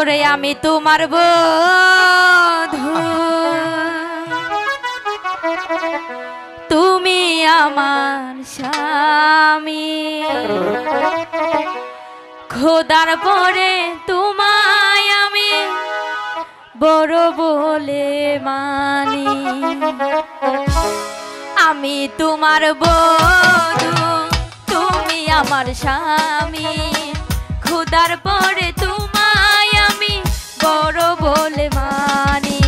ওরে আমি তোমার বধূ, তুমি আমার স্বামী। খোদার পরে তোমায় আমি বড় বলে মানি। আমি তোমার বধূ, তুমি আমার স্বামী। খোদার পরে তোমায় আমি বড় বলে মানি।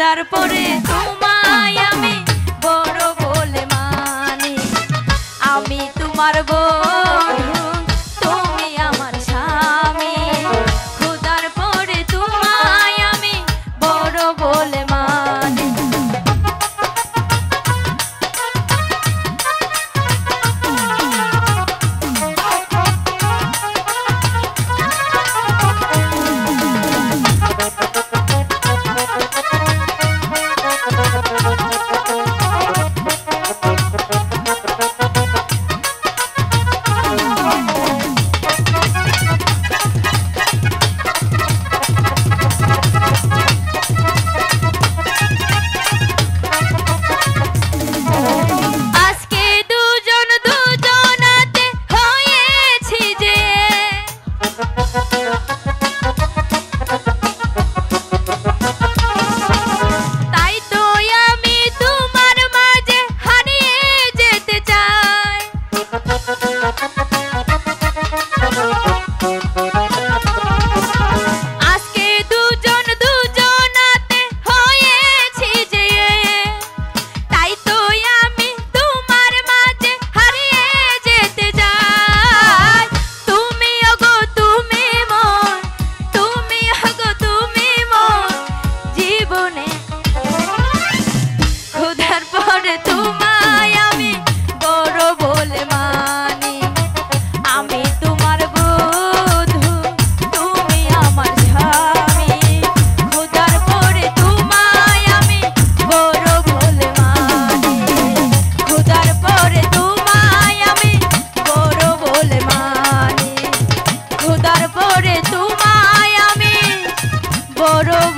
তারপরে তোমায় আমি বড় বলে মানি। আমি তোমার বধূ, তুমি আমার স্বামী। খোদার পরে তোমায় আমি বড় বলে মানি।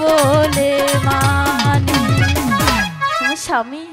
বলে মানি। স্বামী।